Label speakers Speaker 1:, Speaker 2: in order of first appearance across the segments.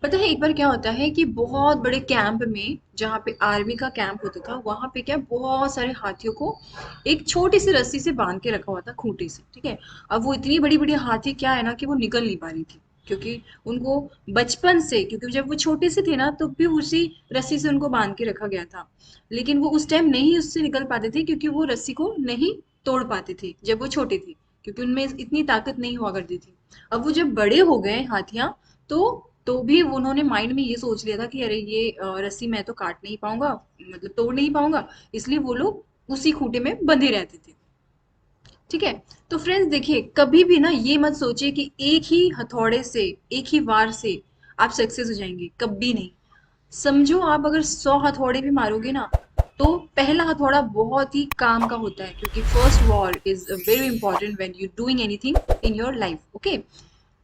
Speaker 1: पता है एक बार क्या होता है कि बहुत बड़े कैंप में, जहाँ पे आर्मी का कैंप होता था, वहां पे क्या बहुत सारे हाथियों को एक छोटी सी रस्सी से बांध के रखा हुआ था, खूंटी से। ठीक है। अब वो इतनी बड़ी बड़ी हाथी क्या है ना कि वो निकल नहीं पा रही थी, क्योंकि उनको बचपन से, क्योंकि जब वो छोटे से थे ना तो भी उसी रस्सी से उनको बांध के रखा गया था। लेकिन वो उस टाइम नहीं उससे निकल पाते थे, क्योंकि वो रस्सी को नहीं तोड़ पाते थे जब वो छोटे थे, क्योंकि उनमें इतनी ताकत नहीं हुआ करती थी। अब वो जब बड़े हो गए हाथियां, तो तो भी उन्होंने माइंड में ये सोच लिया था कि अरे ये रस्सी मैं तो काट नहीं पाऊंगा, मतलब तोड़ नहीं पाऊंगा। इसलिए वो लोग उसी खूंटे में बंधे रहते थे। ठीक है। तो फ्रेंड्स देखिए, कभी भी ना ये मत सोचिए कि एक ही हथौड़े से, एक ही वार से आप सक्सेस हो जाएंगे, कभी नहीं। समझो आप अगर 100 हथौड़े भी मारोगे ना, तो पहला हथौड़ा बहुत ही काम का होता है, क्योंकि first war is very important when you doing anything in your life. Okay.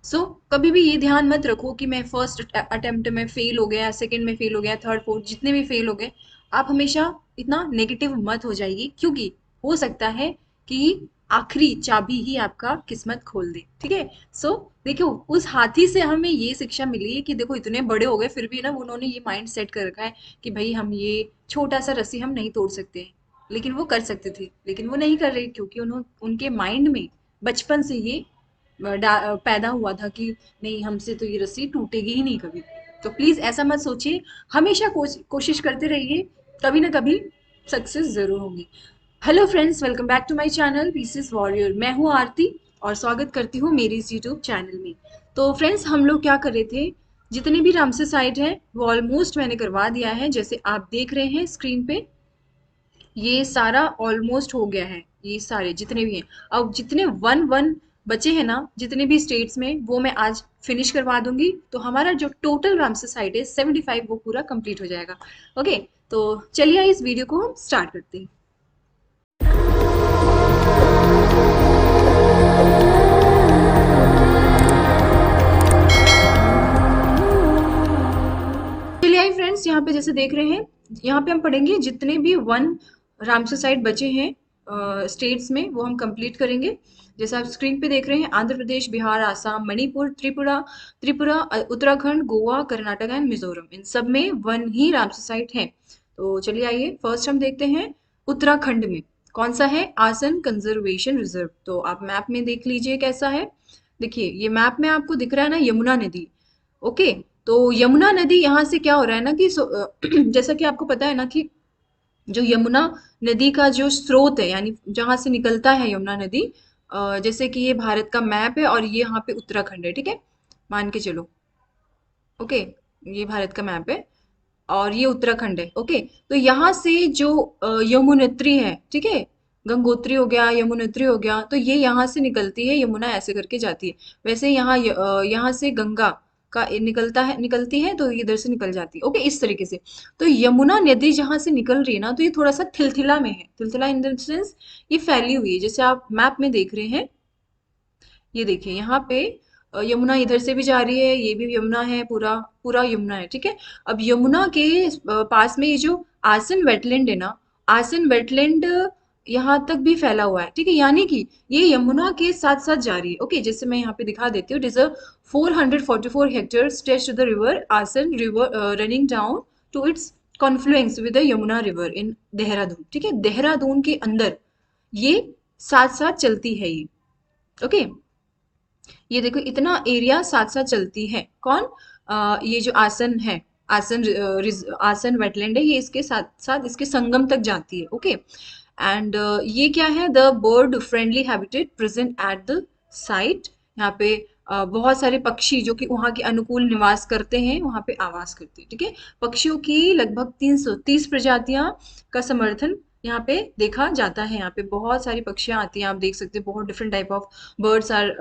Speaker 1: So कभी भी ये ध्यान मत रखो कि मैं फर्स्ट अटेम्प्ट में फेल हो गया, सेकंड में फेल हो गया, थर्ड फोर्थ जितने भी फेल हो गए। आप हमेशा इतना नेगेटिव मत हो जाइए, क्योंकि हो सकता है कि आखिरी चाबी ही आपका किस्मत खोल दे। ठीक है। सो देखो, उस हाथी से हमें ये शिक्षा मिली है कि देखो इतने बड़े हो गए फिर भी ना उन्होंने ये माइंड सेट कर रखा है कि भाई हम ये छोटा सा रस्सी हम नहीं तोड़ सकते। लेकिन वो कर सकते थे, लेकिन वो नहीं कर रहे, क्योंकि उन्होंने उनके माइंड में बचपन से ये पैदा हुआ था कि नहीं, हमसे तो ये रस्सी टूटेगी ही नहीं कभी। तो प्लीज ऐसा मत सोचिए, हमेशा कोशिश करते रहिए, कभी ना कभी सक्सेस जरूर होगी। Hello friends, welcome back to my channel pieces warrior. मैं हूँ आरती और स्वागत करती हूँ मेरे इस यूट्यूब चैनल में। तो फ्रेंड्स, हम लोग क्या कर रहे थे, जितने भी रामसे साइट है वो ऑलमोस्ट मैंने करवा दिया है, जैसे आप देख रहे हैं स्क्रीन पे। ये सारा ऑलमोस्ट हो गया है, ये सारे जितने भी हैं। अब जितने वन वन बचे हैं ना, जितने भी स्टेट्स में, वो मैं आज फिनिश करवा दूंगी, तो हमारा जो टोटल रामसर साइट है 75 वो पूरा कंप्लीट हो जाएगा। ओके। तो चलिए इस वीडियो को हम स्टार्ट करते हैं। चलिए आई फ्रेंड्स, यहाँ पे जैसे देख रहे हैं, यहाँ पे हम पढ़ेंगे जितने भी वन रामसर साइट बचे हैं स्टेट्स में, वो हम कंप्लीट करेंगे। जैसे आप स्क्रीन पे देख रहे हैं, आंध्र प्रदेश, बिहार, आसाम, मणिपुर, त्रिपुरा, उत्तराखंड, गोवा, कर्नाटक एंड मिजोरम, इन सब में वन ही रामसर साइट है। तो चलिए आइए फर्स्ट हम देखते हैं उत्तराखंड में कौन सा है, आसन कंजर्वेशन रिजर्व। तो आप मैप में देख लीजिए कैसा है। देखिए ये मैप में आपको दिख रहा है ना, यमुना नदी। ओके। तो यमुना नदी यहाँ से क्या हो रहा है ना कि जैसा कि आपको पता है ना कि जो यमुना नदी का जो स्रोत है, यानी जहां से निकलता है यमुना नदी, जैसे कि ये भारत का मैप है और ये यहाँ पे उत्तराखंड है। ठीक है, मान के चलो। ओके। ये भारत का मैप है और ये उत्तराखंड है। ओके। तो यहाँ से जो यमुनोत्री है, ठीक है, गंगोत्री हो गया, यमुनोत्री हो गया, तो ये यहाँ से निकलती है, यमुना ऐसे करके जाती है। वैसे यहाँ यहाँ से गंगा का निकलता है, निकलती है, तो ये इधर से निकल जाती है। ओके, इस तरीके से। तो यमुना नदी जहाँ से निकल रही है ना, तो ये थोड़ा सा थिलथिला में है, थिलथिला इन द सेंस ये फैली हुई है, जैसे आप मैप में देख रहे हैं। ये देखिए यहाँ पे यमुना इधर से भी जा रही है, ये भी यमुना है, पूरा पूरा यमुना है। ठीक है। अब यमुना के पास में ये जो आसन वेटलैंड है ना, आसन वेटलैंड यहाँ तक भी फैला हुआ है। ठीक है, यानी कि ये यमुना के साथ साथ जा रही है। ओके, जैसे मैं यहाँ पे दिखा देती हूँ। It is a 444 hectare stretch to the river Asan river running down to its confluence with the Yamuna river in Dehradun. ठीक है, देहरादून के अंदर ये साथ साथ चलती है ये। ओके। ये देखो इतना एरिया साथ साथ चलती है। कौन? ये जो आसन है, आसन आसन वेटलैंड है, ये इसके साथ साथ इसके संगम तक जाती है। ओके। एंड ये क्या है, the bird friendly habitat present at the site. यहाँ पे बहुत सारे पक्षी जो कि वहाँ के अनुकूल निवास करते हैं, वहाँ पे आवास करते हैं। ठीक है। पक्षियों की लगभग 330 प्रजातियां का समर्थन यहाँ पे देखा जाता है। यहाँ पे बहुत सारी पक्षियां आती हैं, आप देख सकते हैं, बहुत different type of birds are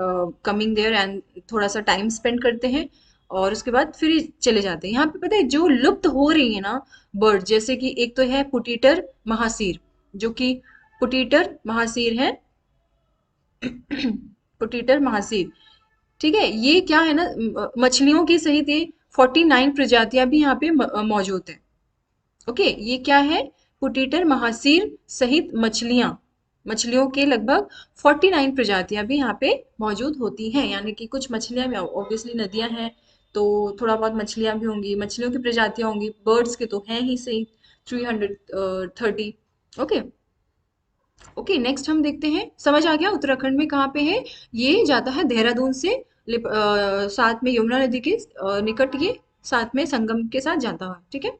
Speaker 1: coming there and थोड़ा सा टाइम स्पेंड करते हैं और उसके बाद फिर ये चले जाते हैं। यहाँ पे पता है जो लुप्त हो रही है ना बर्ड, जैसे कि एक तो है पुटीटर महासीर, जो कि पुटीटर महासीर है। पुटीटर महासीर। ठीक है, ये क्या है ना, मछलियों की सहित ये 49 प्रजातियां भी यहाँ पे मौजूद है। ओके, ये क्या है, पुटीटर महासीर सहित मछलियां, मछलियों के लगभग 49 प्रजातियां भी यहाँ पे मौजूद होती हैं। यानी कि कुछ मछलियां ऑब्वियसली नदियां हैं, तो थोड़ा बहुत मछलियां भी होंगी, मछलियों की प्रजातियां होंगी, बर्ड्स के तो हैं ही सही 330। ओके। ओके, नेक्स्ट हम देखते हैं। समझ आ गया उत्तराखंड में कहाँ पे है? ये जाता है देहरादून से साथ में यमुना नदी के निकट, ये साथ में संगम के साथ जाता है। ठीक है।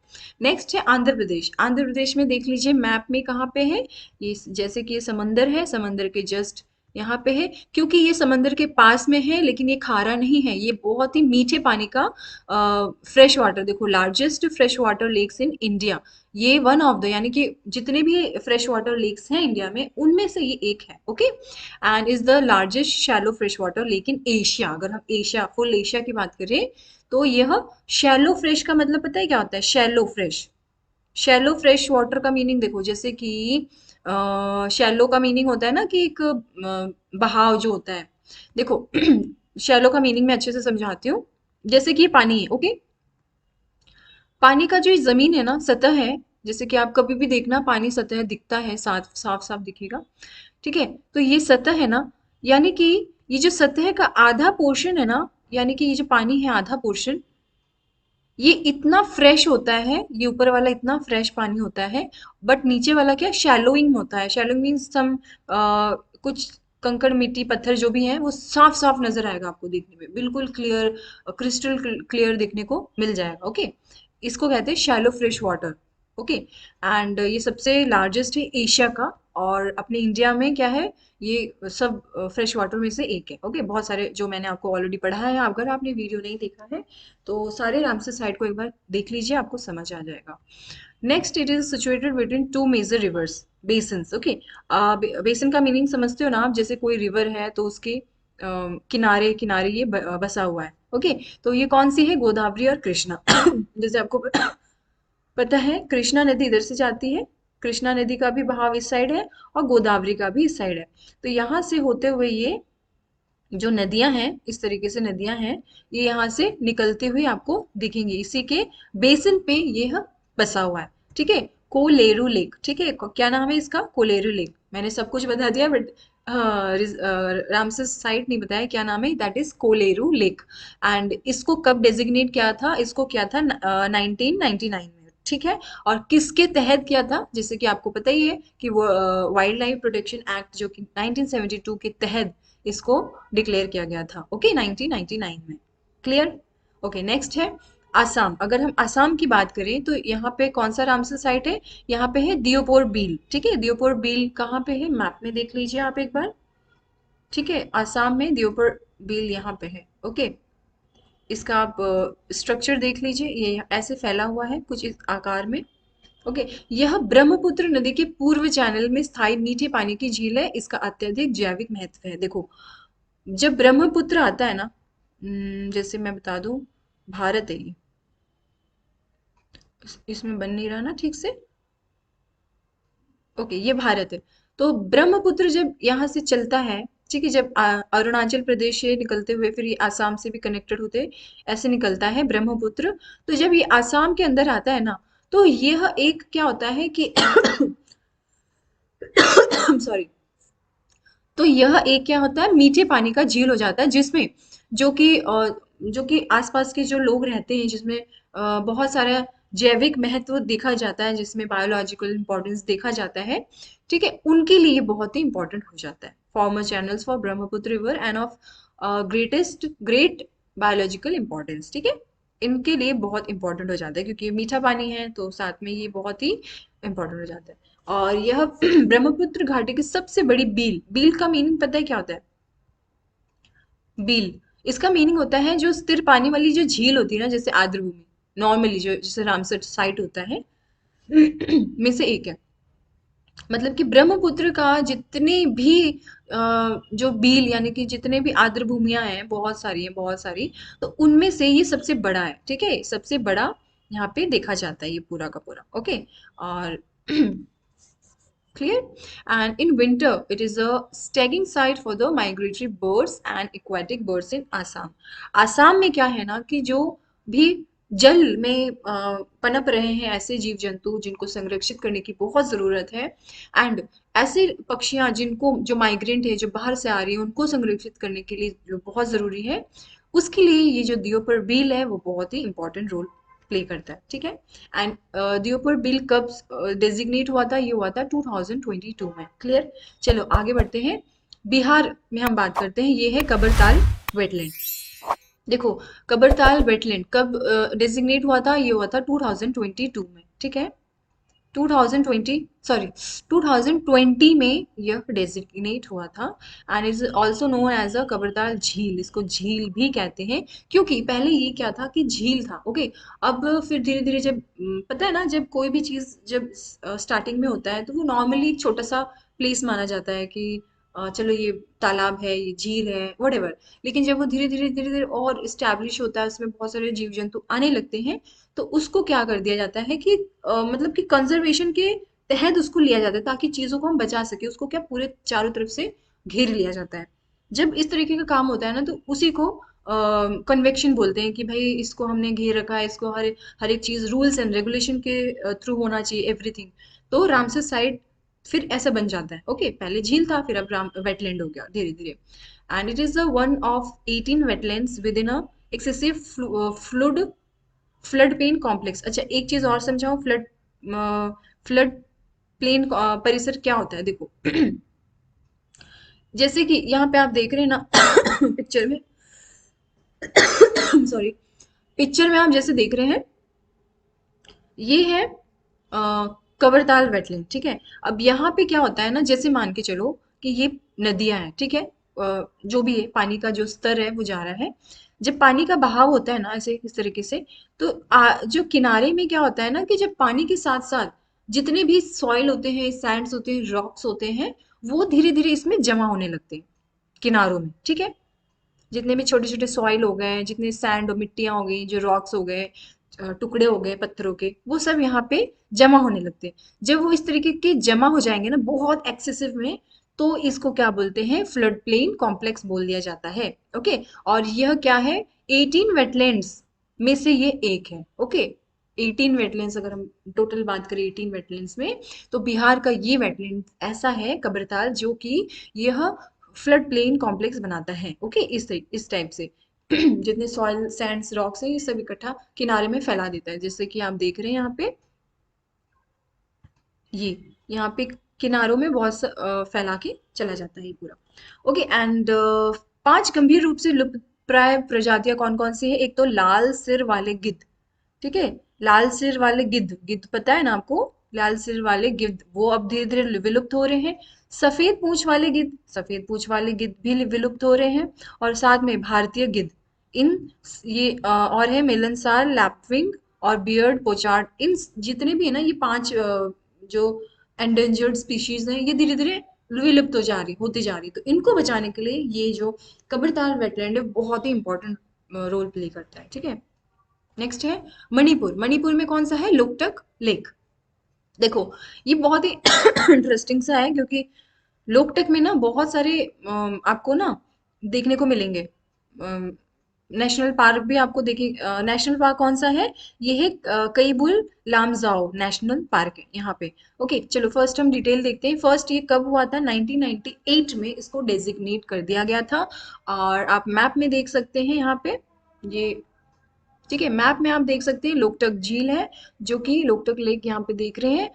Speaker 1: नेक्स्ट है आंध्र प्रदेश। आंध्र प्रदेश में देख लीजिए मैप में कहाँ पे है ये, जैसे कि ये समंदर है, समंदर के जस्ट यहाँ पे है। क्योंकि ये समंदर के पास में है लेकिन ये खारा नहीं है, ये बहुत ही मीठे पानी का फ्रेश वाटर, देखो largest fresh water lakes in India, ये वन ऑफ द, यानी कि जितने भी फ्रेश वाटर लेक्स हैं इंडिया में उनमें से ये एक है। Okay. And is the largest shallow fresh water lake in Asia. अगर हम एशिया, फुल एशिया की बात करें तो यह शैलो फ्रेश का मतलब पता है क्या होता है? Shallow fresh. Shallow fresh water का मीनिंग देखो, जैसे कि शैलो का मीनिंग होता है ना कि एक बहाव जो होता है। देखो शैलो का मीनिंग मैं अच्छे से समझाती हूँ। जैसे कि ये पानी है, ओके। पानी का जो ये जमीन है ना, सतह है, जैसे कि आप कभी भी देखना पानी सतह दिखता है, साफ साफ साफ दिखेगा। ठीक है। तो ये सतह है ना, यानी कि ये जो सतह का आधा पोर्शन है ना, यानी कि ये जो पानी है आधा पोर्शन, ये इतना फ्रेश होता है, ये ऊपर वाला इतना फ्रेश पानी होता है, बट नीचे वाला क्या, शैलोइंग होता है। शैलोइंग मीन्स सम कुछ कंकड़ मिट्टी पत्थर जो भी है वो साफ साफ नजर आएगा आपको देखने में, बिल्कुल क्लियर, क्रिस्टल क्लियर देखने को मिल जाएगा। ओके। इसको कहते हैं shallow fresh water. Okay. And ये सबसे लार्जेस्ट है एशिया का। और अपने इंडिया में क्या है, ये सब फ्रेश वाटर में से एक है। ओके। बहुत सारे जो मैंने आपको ऑलरेडी पढ़ा है, अगर आपने वीडियो नहीं देखा है तो सारे रामसर साइट को एक बार देख लीजिए, आपको समझ आ जाएगा। Next, it is situated between two major rivers basins. Okay. Basin का मीनिंग समझते हो ना आप? जैसे कोई रिवर है तो उसके किनारे किनारे ये बसा हुआ है। ओके। तो ये कौन सी है? गोदावरी और कृष्णा। जैसे आपको पता है कृष्णा नदी इधर से जाती है, कृष्णा नदी का भी बहाव इस साइड है और गोदावरी का भी इस साइड है। तो यहाँ से होते हुए ये जो नदियां हैं, इस तरीके से नदियां हैं, ये यहाँ से निकलते हुए आपको दिखेंगी, इसी के बेसिन पे ये बसा हुआ है। ठीक है। कोलेरू लेक। ठीक है। क्या नाम है इसका? कोलेरू लेक। मैंने सब कुछ बता दिया बट रामसर साइट नहीं बताया क्या नाम है। That is Kolleru lake. And इसको कब डेजिग्नेट किया था? इसको किया था 1999 में। ठीक है। और किसके तहत किया था? जैसे कि आपको पता ही है कि वो वाइल्ड लाइफ प्रोटेक्शन एक्ट जो कि 1972 के तहत इसको डिक्लेयर किया गया था। ओके। 1999 में। क्लियर? ओके। नेक्स्ट है आसाम। अगर हम आसाम की बात करें तो यहाँ पे कौन सा रामसर साइट है? यहाँ पे है दियोपोर बील। ठीक है। दियोपोर बील कहाँ पे है? मैप में देख लीजिए आप एक बार। ठीक है। आसाम में दियोपोर बील यहाँ पे है। ओके। इसका आप स्ट्रक्चर देख लीजिए, ये ऐसे फैला हुआ है कुछ इस आकार में। ओके। यह ब्रह्मपुत्र नदी के पूर्व चैनल में स्थायी मीठे पानी की झील है। इसका अत्यधिक जैविक महत्व है। देखो, जब ब्रह्मपुत्र आता है ना, जैसे मैं बता दूं, भारत है ये, इसमें बन नहीं रहा ना ठीक से। ओके, ये भारत है। तो ब्रह्मपुत्र जब यहाँ से चलता है, ठीक है, जब अरुणाचल प्रदेश से निकलते हुए फिर ये आसाम से भी कनेक्टेड होते ऐसे निकलता है ब्रह्मपुत्र। तो जब ये आसाम के अंदर आता है ना, तो यह एक क्या होता है कि सॉरी, तो यह एक क्या होता है, मीठे पानी का झील हो जाता है, जिसमें जो कि जो कि आसपास के जो लोग रहते हैं, जिसमें बहुत सारा जैविक महत्व देखा जाता है, जिसमें बायोलॉजिकल इंपॉर्टेंस देखा जाता है। ठीक है। उनके लिए बहुत ही इंपॉर्टेंट हो जाता है। Farmer channels for Brahmaputra river end of great biological importance. ठीक है। इनके लिए बहुत इंपॉर्टेंट हो जाता है क्योंकि ये मीठा पानी है, तो साथ में ये बहुत ही इंपॉर्टेंट हो जाता है। और यह ब्रह्मपुत्र घाटी की सबसे बड़ी बील। बील का मीनिंग पता है क्या होता है? बील, इसका मीनिंग होता है जो स्थिर पानी वाली जो झील होती है ना, जैसे आर्द्रभूमि, नॉर्मली जो जैसे रामसर साइट होता है में से एक है। मतलब कि ब्रह्मपुत्र का जितने भी जो बील, यानी कि जितने भी आर्द्र भूमियां हैं, बहुत सारी हैं, बहुत सारी, तो उनमें से ये सबसे बड़ा है। ठीक है। सबसे बड़ा यहाँ पे देखा जाता है ये पूरा का पूरा। ओके। और clear? And in winter, it is a staging site for the migratory birds and aquatic birds in Assam. Assam में क्या है ना कि जो भी जल में पनप रहे हैं ऐसे जीव जंतु जिनको संरक्षित करने की बहुत जरूरत है, एंड ऐसे पक्षियां जिनको, जो माइग्रेंट है, जो बाहर से आ रही है, उनको संरक्षित करने के लिए जो बहुत जरूरी है, उसके लिए ये जो दियोपर बिल है वो बहुत ही इंपॉर्टेंट रोल प्ले करता है, ठीक है। एंड दियोपर बिल कब डेजिग्नेट हुआ था? ये हुआ था 2022 में। क्लियर? चलो आगे बढ़ते हैं। बिहार में हम बात करते हैं, ये है कबरताल वेटलैंड। देखो, कबरताल वेटलैंड कब डेजिग्नेट हुआ था? ये हुआ था 2022 में, ठीक है। 2020 सॉरी 2020 में यह डेजिग्नेट हुआ था। And is also known as a Kabartal jheel. इसको झील भी कहते हैं क्योंकि पहले ये क्या था कि झील था, ओके। अब फिर धीरे धीरे जब पता है ना, जब कोई भी चीज जब स्टार्टिंग में होता है तो वो नॉर्मली एक छोटा सा प्लेस माना जाता है कि चलो ये तालाब है, ये झील है, वटेवर। लेकिन जब वो धीरे धीरे और इस्टेब्लिश होता है, उसमें बहुत सारे जीव जंतु आने लगते हैं, तो उसको क्या कर दिया जाता है कि मतलब कि कंजर्वेशन के तहत उसको लिया जाता है ताकि चीजों को हम बचा सके। उसको क्या पूरे चारों तरफ से घेर लिया जाता है। जब इस तरीके का काम होता है ना, तो उसी को कन्वेक्शन बोलते हैं कि भाई इसको हमने घेर रखा है, इसको हर हर एक चीज रूल्स एंड रेगुलेशन के थ्रू होना चाहिए, एवरीथिंग। तो रामसर साइट फिर ऐसा बन जाता है, ओके। पहले झील था, फिर अब राम वेटलैंड हो गया धीरे धीरे। And it is one of 18 wetlands with in a excessive fluid flood plain complex. अच्छा, एक चीज और समझाऊं। फ्लड प्लेन परिसर क्या होता है? देखो जैसे कि यहाँ पे आप देख रहे हैं ना पिक्चर में सॉरी, पिक्चर में आप जैसे देख रहे हैं, ये है कवरताल वेटलैंड, ठीक है। अब यहाँ पे क्या होता है ना, जैसे मान के चलो कि ये नदियां हैं, ठीक है। जो भी है, पानी का जो स्तर है वो जा रहा है। जब पानी का बहाव होता है ना ऐसे इस तरीके से, तो जो किनारे में क्या होता है ना कि जब पानी के साथ साथ जितने भी सॉइल होते हैं, सैंड्स होते हैं, रॉक्स होते हैं, वो धीरे धीरे इसमें जमा होने लगते हैं किनारों में, ठीक है। जितने भी छोटे छोटे सॉइल हो गए, जितने सैंड और मिट्टियां हो गई, जो रॉक्स हो गए, टुकड़े हो गए पत्थरों के, वो सब यहाँ पे जमा होने लगते हैं। जब वो इस तरीके के जमा हो जाएंगे ना बहुत एक्सेसिव में, तो इसको क्या बोलते हैं? फ्लड प्लेन कॉम्प्लेक्स बोल दिया जाता है, ओके। और यह क्या है? 18 वेटलैंड्स में से ये एक है, ओके। 18 वेटलैंड्स अगर हम टोटल बात करें 18 वेटलैंड्स में, तो बिहार का ये वेटलैंड ऐसा है कब्रताल, जो कि यह फ्लड प्लेन कॉम्प्लेक्स बनाता है, ओके। इस टाइप से जितने सॉइल सैंड्स रॉक्स हैं, ये सब इकट्ठा किनारे में फैला देता है, जैसे कि आप देख रहे हैं यहाँ पे। ये यहाँ पे किनारों में बहुत फैला के चला जाता है ये पूरा, ओके। एंड 5 गंभीर रूप से लुप्त प्राय प्रजातियां कौन कौन सी है? एक तो लाल सिर वाले गिद्ध, ठीक है। लाल सिर वाले गिद्ध, गिद्ध पता है ना आपको? लाल सिर वाले गिद्ध वो अब धीरे धीरे विलुप्त हो रहे हैं। सफेद पूंछ वाले गिद्ध, सफेद पूंछ वाले गिद्ध भी विलुप्त हो रहे हैं। और साथ में भारतीय गिद्ध, इन ये और है मिलनसार, लैपविंग और बियर्ड पोचार्ड। इन जितने भी है ना ये 5 जो एंडेंजर्ड स्पीशीज हैं, ये धीरे धीरे विलुप्त हो जा रही होती जा रही। तो इनको बचाने के लिए ये जो कब्रताल वेटलैंड है बहुत ही इंपॉर्टेंट रोल प्ले करता है, ठीक है। नेक्स्ट है मणिपुर। मणिपुर में कौन सा है? लोकटक लेक। देखो, ये बहुत ही इंटरेस्टिंग सा है क्योंकि लोकटक में ना बहुत सारे आपको ना देखने को मिलेंगे। नेशनल पार्क भी आपको देखे। नेशनल पार्क कौन सा है? ये है कईबुल लामजाओ नेशनल पार्क है यहाँ पे, ओके। चलो फर्स्ट हम डिटेल देखते हैं। फर्स्ट ये कब हुआ था? 1998 में इसको डेजिग्नेट कर दिया गया था। और आप मैप में देख सकते हैं यहाँ पे, ये ठीक है। मैप में आप देख सकते हैं लोकटक झील है, जो कि लोकटक लेक यहाँ पे देख रहे हैं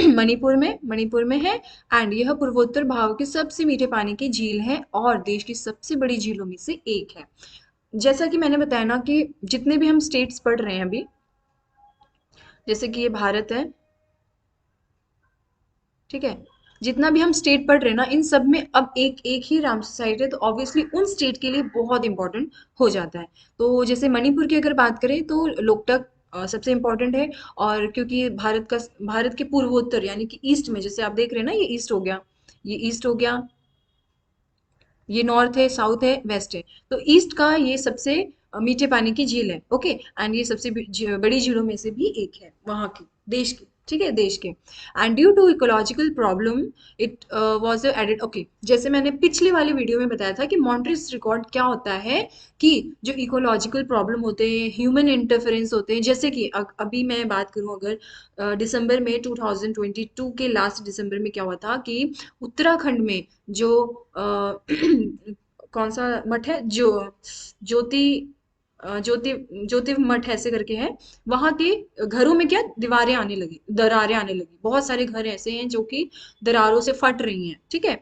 Speaker 1: मणिपुर में है। एंड यह पूर्वोत्तर भाग के सबसे मीठे पानी की झील है और देश की सबसे बड़ी झीलों में से एक है। जैसा कि मैंने बताया ना कि जितने भी हम स्टेट्स पढ़ रहे हैं अभी, जैसे कि ये भारत है, ठीक है। जितना भी हम स्टेट पढ़ रहे हैं ना, इन सब में अब एक एक ही रामसर साइट है, तो ऑब्वियसली उन स्टेट के लिए बहुत इंपॉर्टेंट हो जाता है। तो जैसे मणिपुर की अगर बात करें तो लोकटक सबसे इंपॉर्टेंट है। और क्योंकि भारत के पूर्वोत्तर यानी कि ईस्ट में, जैसे आप देख रहे हैं ना, ये ईस्ट हो गया, ये ईस्ट हो गया, ये नॉर्थ है, साउथ है, वेस्ट है। तो ईस्ट का ये सबसे मीठे पानी की झील है, ओके। एंड ये सबसे बड़ी झीलों में से भी एक है वहां की, देश की, ठीक है, देश के। And due to ecological problem it was added, okay. जैसे मैंने पिछले वाले वीडियो में बताया था कि मॉन्ट्रिस रिकॉर्ड क्या होता है कि जो इकोलॉजिकल प्रॉब्लम होते हैं, ह्यूमन इंटरफेरेंस होते हैं, जैसे कि अभी मैं बात करूं अगर दिसंबर में 2022 के लास्ट दिसंबर में क्या हुआ था कि उत्तराखंड में जो कौन सा मठ है, जो ज्योति ज्योति ज्योति मठ ऐसे करके है। वहां के घरों में क्या दीवारें आने लगी, दरारें आने लगी, बहुत सारे घर ऐसे हैं जो कि दरारों से फट रही हैं, ठीक है।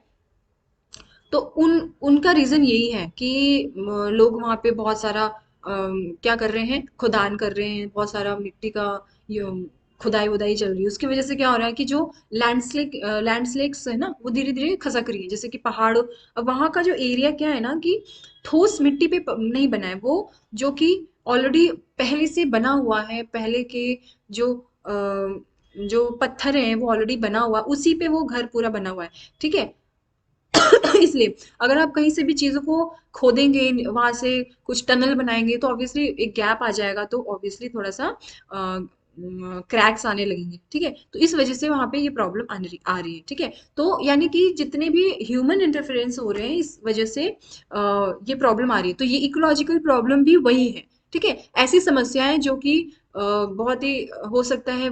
Speaker 1: तो उनका रीजन यही है कि लोग वहां पे बहुत सारा क्या कर रहे हैं, खुदान कर रहे हैं, बहुत सारा मिट्टी का ये खुदाई वुदाई चल रही है। उसकी वजह से क्या हो रहा है कि जो लैंडस्लेक्स है ना, वो धीरे धीरे खसक रही है, जैसे कि पहाड़। अब वहां का जो एरिया क्या है ना कि ठोस मिट्टी पे नहीं बना है वो, जो कि ऑलरेडी पहले से बना हुआ है, पहले के जो जो पत्थर हैं वो ऑलरेडी बना हुआ, उसी पे वो घर पूरा बना हुआ है, ठीक है। इसलिए अगर आप कहीं से भी चीजों को खोदेंगे, वहां से कुछ टनल बनाएंगे, तो ऑब्वियसली एक गैप आ जाएगा, तो ऑब्वियसली थोड़ा सा क्रैक्स आने लगेंगे, ठीक है। तो इस वजह से वहां पे ये प्रॉब्लम आ रही है, ठीक है। तो यानी कि जितने भी ह्यूमन इंटरफेरेंस हो रहे हैं, इस वजह से ये प्रॉब्लम आ रही है। तो ये इकोलॉजिकल प्रॉब्लम भी वही है, ठीक है। ऐसी समस्याएं जो कि बहुत ही हो सकता है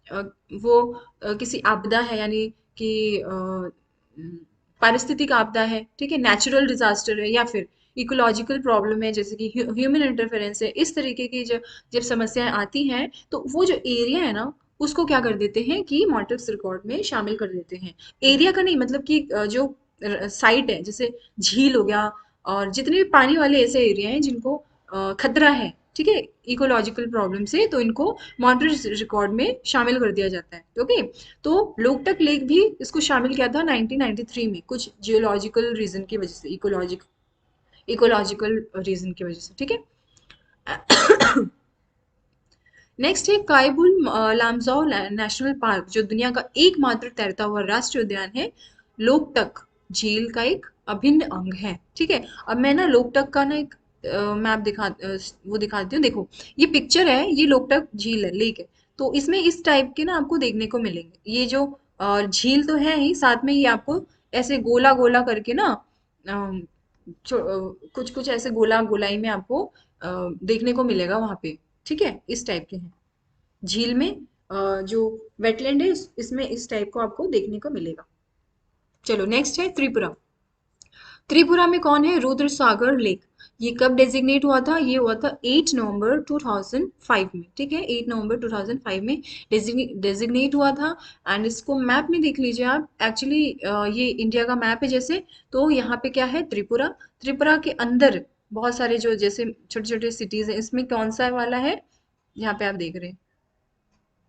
Speaker 1: अ, वो किसी आपदा है, यानी कि पारिस्थितिक आपदा है, ठीक है, नेचुरल डिजास्टर है, या फिर इकोलॉजिकल प्रॉब्लम है, जैसे कि ह्यूमन इंटरफेरेंस है। इस तरीके की जब जब समस्याएं आती हैं, तो वो जो एरिया है ना, उसको क्या कर देते हैं कि मॉन्ट्रिक्स रिकॉर्ड में शामिल कर देते हैं। एरिया का नहीं, मतलब कि जो साइट है, जैसे झील हो गया, और जितने भी पानी वाले ऐसे एरिया हैं जिनको खतरा है, ठीक है, इकोलॉजिकल प्रॉब्लम से, तो इनको मॉन्ट्रिक्स रिकॉर्ड में शामिल कर दिया जाता है, ओके। तो लोकटक लेक भी इसको शामिल किया था 1993 में, कुछ जियोलॉजिकल रीजन की वजह से, इकोलॉजिकल रीजन की वजह से, ठीक है। नेक्स्ट है कायबुल लामजाओ नेशनल पार्क, जो दुनिया का एकमात्र तैरता हुआ राष्ट्रीय उद्यान है। लोकटक झील का एक अभिन्न अंग है, ठीक है। अब मैं ना लोकटक का ना एक मैप वो दिखाती हूँ, देखो ये पिक्चर है, ये लोकटक झील है, लेक है। तो इसमें इस टाइप के ना आपको देखने को मिलेंगे, ये जो झील तो है ही, साथ में ये आपको ऐसे गोला गोला करके ना कुछ कुछ ऐसे गोला गोलाई में आपको देखने को मिलेगा वहां पे, ठीक है, इस टाइप के हैं झील में। जो वेटलैंड है, इसमें इस टाइप को आपको देखने को मिलेगा। चलो नेक्स्ट है त्रिपुरा। त्रिपुरा में कौन है, रुद्र सागर लेक। ये कब डेजिग्नेट हुआ था, ये हुआ था 8 नवंबर 2005 में, ठीक है, 8 नवंबर 2005 में डेजिग्नेट हुआ था। एंड इसको मैप में देख लीजिए आप, एक्चुअली ये इंडिया का मैप है जैसे। तो यहाँ पे क्या है, त्रिपुरा। त्रिपुरा के अंदर बहुत सारे जो जैसे छोटे छोटे सिटीज हैं, इसमें कौन सा वाला है, यहाँ पे आप देख रहे हैं,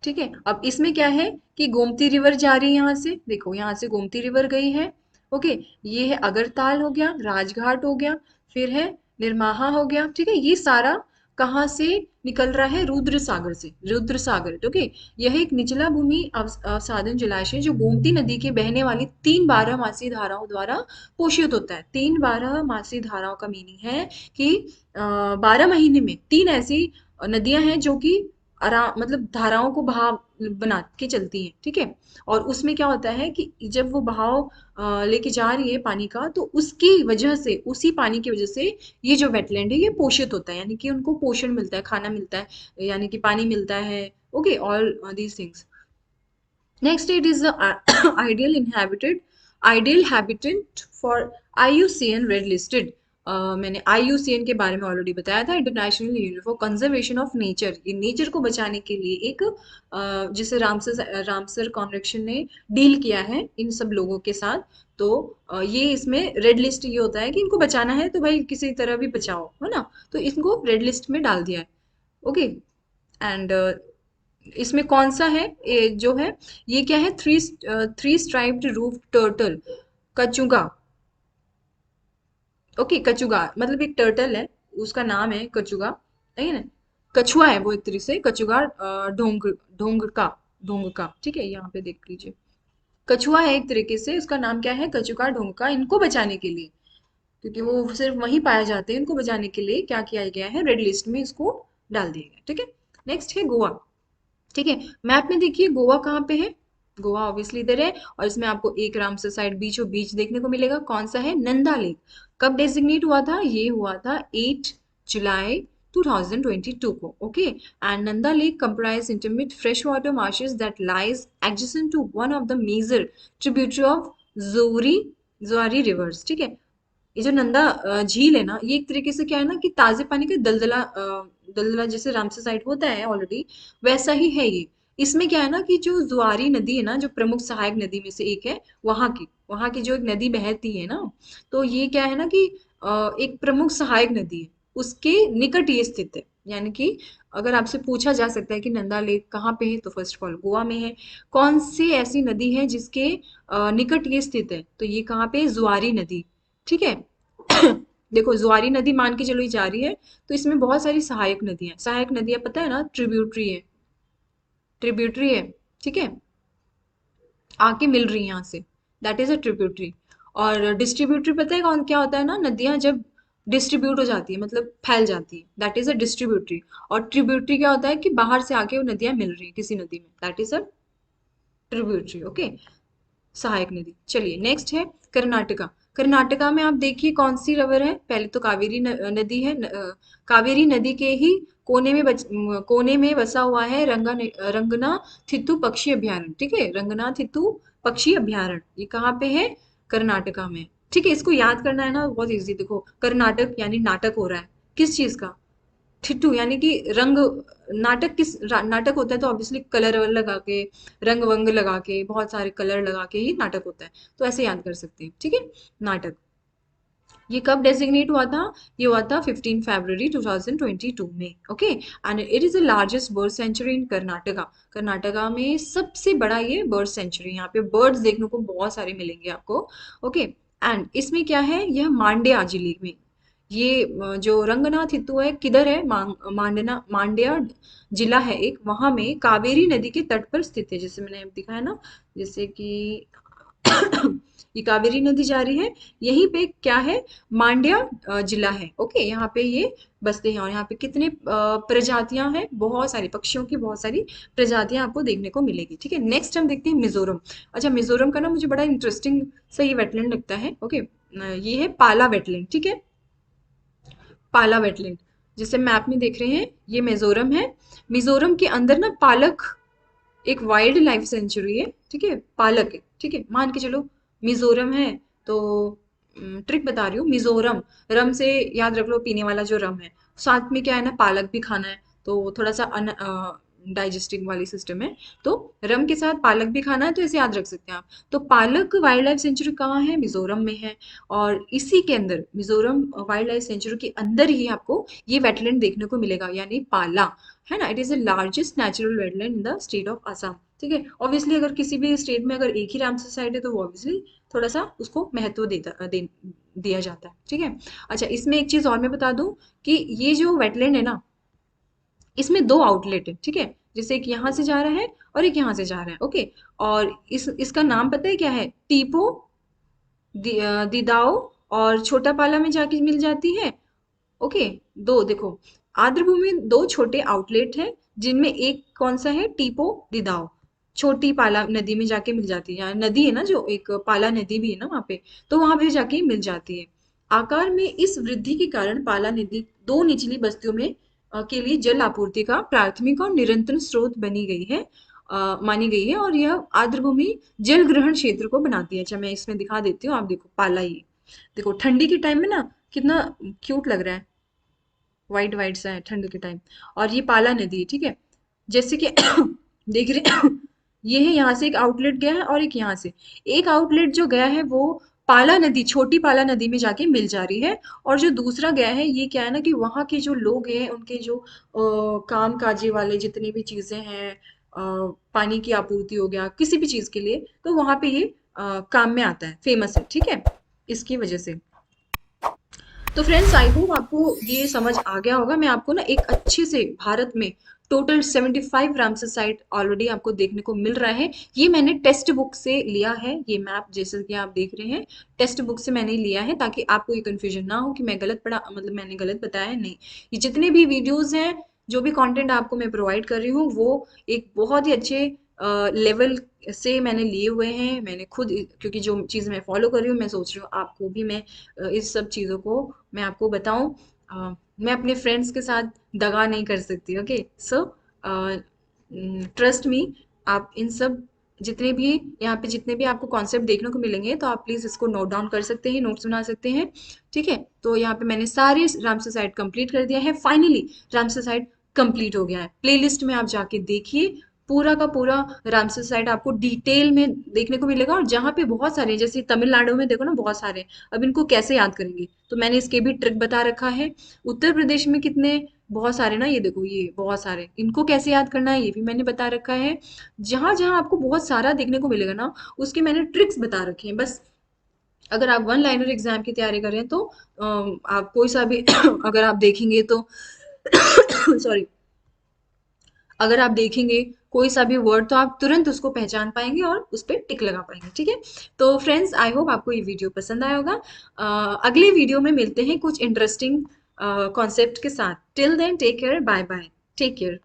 Speaker 1: ठीक है। अब इसमें क्या है कि गोमती रिवर जा रही है यहाँ से, देखो यहाँ से गोमती रिवर गई है, ओके। ये है अगरताल हो गया, राजघाट हो गया, फिर है निर्माहा हो गया, ठीक है। ये सारा कहाँ से निकल रहा है, रुद्र सागर से, रुद्र सागर, ओके। यह एक निचला भूमि अवसादन जलाशय जो गोमती नदी के बहने वाली 3 बारहमासी धाराओं द्वारा पोषित होता है। 3 बारहमासी धाराओं का मीनिंग है कि 12 महीने में 3 ऐसी नदियां हैं जो कि आराम, मतलब धाराओं को बहाव बना के चलती हैं, ठीक है। और उसमें क्या होता है कि जब वो बहाव लेके जा रही है पानी का, तो उसकी वजह से, उसी पानी की वजह से ये जो वेटलैंड है ये पोषित होता है, यानी कि उनको पोषण मिलता है, खाना मिलता है, यानी कि पानी मिलता है, okay, all these things. Next it is ideal inhabited ideal habitat for IUCN red listed. मैंने IUCN के बारे में ऑलरेडी बताया था, international union for conservation of nature. ये नेचर को बचाने के लिए एक जिसे रामसर कॉन्वेंशन ने डील किया है इन सब लोगों के साथ। तो ये इसमें रेड लिस्ट ये होता है कि इनको बचाना है तो भाई किसी तरह भी बचाओ, है ना। तो इनको रेड लिस्ट में डाल दिया है, ओके। एंड इसमें कौन सा है, जो है ये क्या है, थ्री स्ट्राइप्ड रूफ टर्टल, कचुगा, ओके। कचुगा मतलब एक टर्टल है, उसका नाम है कचुगा, है ना। कछुआ है वो एक तरीके से, कचुगा ढोंग का, ठीक है, यहाँ पे देख लीजिए। कछुआ है एक तरीके से, उसका नाम क्या है, कचुका ढोंग का। इनको बचाने के लिए, क्योंकि वो सिर्फ वहीं पाए जाते हैं, इनको बचाने के लिए क्या किया गया है, रेड लिस्ट में इसको डाल दिया गया, ठीक है। नेक्स्ट है गोवा, ठीक है। मैप में देखिए गोवा कहाँ पे है, गोवा ऑब्वियसली इधर है, और इसमें आपको एक रामसर साइड बीचों बीच देखने को मिलेगा, कौन सा है, नंदा लेक। कब डेजिग्नेट हुआ था, ये हुआ था 8 जुलाई 2022 को, okay. And Nanda lake comprise intimate freshwater marshes that lies adjacent to one of the major tributary of जोरी जोरी रिवर्स, ठीक है। ये जो नंदा झील है ना, ये एक तरीके से क्या है ना कि ताजे पानी का दलदला, दलदला जैसे रामसर साइड होता है ऑलरेडी, वैसा ही है ये। इसमें क्या है ना कि जो जुआरी नदी है ना, जो प्रमुख सहायक नदी में से एक है, वहां की जो एक नदी बहती है ना, तो ये क्या है ना कि एक प्रमुख सहायक नदी है, उसके निकट ये स्थित है। यानी कि अगर आपसे पूछा जा सकता है कि नंदा लेक कहाँ पे है, तो फर्स्ट ऑफ ऑल गोवा में है। कौन सी ऐसी नदी है जिसके निकट ये स्थित है, तो ये कहाँ पे है? जुआरी नदी। ठीक है। देखो जुआरी नदी मान के चलो ये जा रही है, तो इसमें बहुत सारी सहायक नदियां, सहायक नदियां पता है ना, ट्रिब्यूटरी है, ट्रिब्यूटरी है। ठीक है, आके मिल रही है यहाँ से, दैट इज अ ट्रिब्यूटरी। और डिस्ट्रीब्यूटरी पता है कौन क्या होता है ना, नदियां जब डिस्ट्रीब्यूट हो जाती है, मतलब फैल जाती है, दैट इज अ डिस्ट्रीब्यूटरी। और ट्रिब्यूटरी क्या होता है कि बाहर से आके वो नदियां मिल रही है किसी नदी में, that is a tributary. Okay, सहायक नदी। चलिए नेक्स्ट है कर्नाटका। कर्नाटका में आप देखिए कौन सी रिवर है, पहले तो कावेरी नदी है। कावेरी नदी के ही कोने में बसा हुआ है रंगना थित्तू पक्षी अभयारण्य। ठीक है, रंगना थित्तू पक्षी अभयारण्य, ये कहाँ पे है? कर्नाटका में। ठीक है, इसको याद करना है ना, बहुत इजी। देखो कर्नाटक यानी नाटक हो रहा है, किस चीज का? ठिठ्ठू यानी कि रंग। नाटक होता है तो ऑब्वियसली कलर लगा के, रंग वंग लगा के, बहुत सारे कलर लगा के ही नाटक होता है, तो ऐसे याद कर सकते हैं। ठीक है, नाटक। ये कब डेजिग्नेट हुआ था? ये हुआ था 15 फरवरी 2022 में। Okay, and it is the largest bird sanctuary in Karnataka. Karnataka में सबसे बड़ा ये बर्ड सेंचुरी, यहाँ पे बर्ड्स देखने को बहुत सारे मिलेंगे आपको। ओके, एंड इसमें क्या है, यह मांड्या जिले में, ये जो रंगनाथ हित्तू है किधर है? मांड्या जिला है एक, वहां में कावेरी नदी के तट पर स्थित है, जैसे मैंने दिखाया ना, जैसे कि ये कावेरी नदी जा रही है, यहीं पे क्या है? मांड्या जिला है। ओके, यहाँ पे ये बसते हैं, और यहाँ पे कितने प्रजातियां हैं? बहुत सारी पक्षियों की बहुत सारी प्रजातियां आपको देखने को मिलेगी। ठीक है, नेक्स्ट हम देखते हैं मिजोरम। अच्छा, मिजोरम का ना मुझे बड़ा इंटरेस्टिंग सा ये वेटलैंड लगता है। ओके, ये है पाला वेटलैंड। ठीक है, पाला वेटलैंड जिसे मैप में देख रहे हैं, ये मिजोरम है। मिजोरम के अंदर ना पालक एक वाइल्ड लाइफ सेंचुरी है। ठीक है, पालक है। ठीक है, मान के चलो मिजोरम है, तो ट्रिक बता रही हूँ, मिजोरम, रम से याद रख लो, पीने वाला जो रम है, साथ में क्या है ना, पालक भी खाना है, तो थोड़ा सा डाइजेस्टिंग वाली सिस्टम है, तो रम के साथ पालक भी खाना है, तो इसे याद रख सकते हैं आप। तो पालक वाइल्ड लाइफ सेंचुरी कहाँ है? मिजोरम में है। और इसी के अंदर, मिजोरम वाइल्ड लाइफ सेंचुरी के अंदर ही आपको ये वेटलैंड देखने को मिलेगा, यानी पाला, है ना। It is the largest natural wetland in the state of Assam. ठीक है, ऑब्वियसली अगर किसी भी स्टेट में अगर एक ही रामसर साइट है, तो वो ऑब्वियसली थोड़ा सा उसको महत्व दिया जाता है। ठीक है। अच्छा, इसमें एक चीज और मैं बता दूं कि ये जो वेटलैंड है ना, इसमें दो आउटलेट है। ठीक है, जैसे एक यहाँ से जा रहा है और एक यहाँ से जा रहा है। ओके, और इसका नाम पता है क्या है? टीपो दिदाओ, और छोटा पाला में जाके मिल जाती है। ओके, दो देखो, आर्द्रभूमि में दो छोटे आउटलेट हैं, जिनमें एक कौन सा है? टीपो दिदाओ, छोटी पाला नदी में जाके मिल जाती है। यहाँ नदी है ना, जो एक पाला नदी भी है ना वहां पे, तो वहां पे जाके मिल जाती है। आकार में इस वृद्धि के कारण पाला नदी दो निचली बस्तियों में के लिए जल आपूर्ति का प्राथमिक और निरंतर स्रोत बनी गई है, मानी गई है, और यह आर्द्रभूमि जल ग्रहण क्षेत्र को बनाती है। अच्छा, मैं इसमें दिखा देती हूँ, आप देखो पाला, ये देखो ठंडी के टाइम में ना कितना क्यूट लग रहा है, वाइट वाइट सा है ठंड के टाइम। और ये पाला नदी है। ठीक है, जैसे कि देख रहे हैं, ये है, यहाँ से एक आउटलेट गया है और एक यहाँ से, एक आउटलेट जो गया है वो पाला नदी, छोटी पाला नदी में जाके मिल जा रही है। और जो दूसरा गया है, ये क्या है ना कि वहाँ के जो लोग हैं, उनके जो काम काजी वाले जितनी भी चीजें हैं, पानी की आपूर्ति हो गया, किसी भी चीज के लिए, तो वहां पे ये काम में आता है, फेमस है। ठीक है, इसकी वजह से। तो फ्रेंड्स, आई होप आपको ये समझ आ गया होगा। मैं आपको ना एक अच्छे से भारत में टोटल 75 रामसर साइट ऑलरेडी आपको देखने को मिल रहा है। ये मैंने टेक्स्ट बुक से लिया है, ये मैप जैसे कि आप देख रहे हैं, टेक्स्ट बुक से मैंने लिया है, ताकि आपको ये कंफ्यूजन ना हो कि मैं गलत पढ़ा, मतलब मैंने गलत बताया है। नहीं, ये जितने भी वीडियोस हैं, जो भी कंटेंट आपको मैं प्रोवाइड कर रही हूँ, वो एक बहुत ही अच्छे लेवल से मैंने लिए हुए हैं। मैंने खुद, क्योंकि जो चीज़ मैं फॉलो कर रही हूँ, मैं सोच रही हूँ आपको भी मैं इस सब चीज़ों को मैं आपको बताऊं। मैं अपने फ्रेंड्स के साथ दगा नहीं कर सकती। ओके, सो ट्रस्ट मी, आप इन सब जितने भी यहाँ पे जितने भी आपको कॉन्सेप्ट देखने को मिलेंगे तो आप प्लीज इसको नोट डाउन कर सकते हैं, नोट्स बना सकते हैं। ठीक है, तो यहाँ पे मैंने सारे रामसर साइट कंप्लीट कर दिया है। फाइनली रामसर साइट कंप्लीट हो गया है। प्लेलिस्ट में आप जाके देखिए, पूरा का पूरा रामसर साइट आपको डिटेल में देखने को मिलेगा। और जहाँ पे बहुत सारे हैं, जैसे तमिलनाडु में देखो ना बहुत सारे हैं, अब इनको कैसे याद करेंगे, तो मैंने इसके भी ट्रिक बता रखा है। उत्तर प्रदेश में कितने बहुत सारे ना, ये देखो ये बहुत सारे, इनको कैसे याद करना है ये भी मैंने बता रखा है। जहाँ जहाँ आपको बहुत सारा देखने को मिलेगा ना, उसके मैंने ट्रिक्स बता रखे हैं। बस अगर आप वन लाइनर एग्जाम की तैयारी कर रहे हैं तो आप कोई सा भी अगर आप देखेंगे तो सॉरी, अगर आप देखेंगे कोई सा भी वर्ड तो आप तुरंत उसको पहचान पाएंगे और उस पर टिक लगा पाएंगे। ठीक है, तो फ्रेंड्स आई होप आपको ये वीडियो पसंद आया होगा। अगले वीडियो में मिलते हैं कुछ इंटरेस्टिंग कॉन्सेप्ट के साथ। Till then take care, bye bye, take care.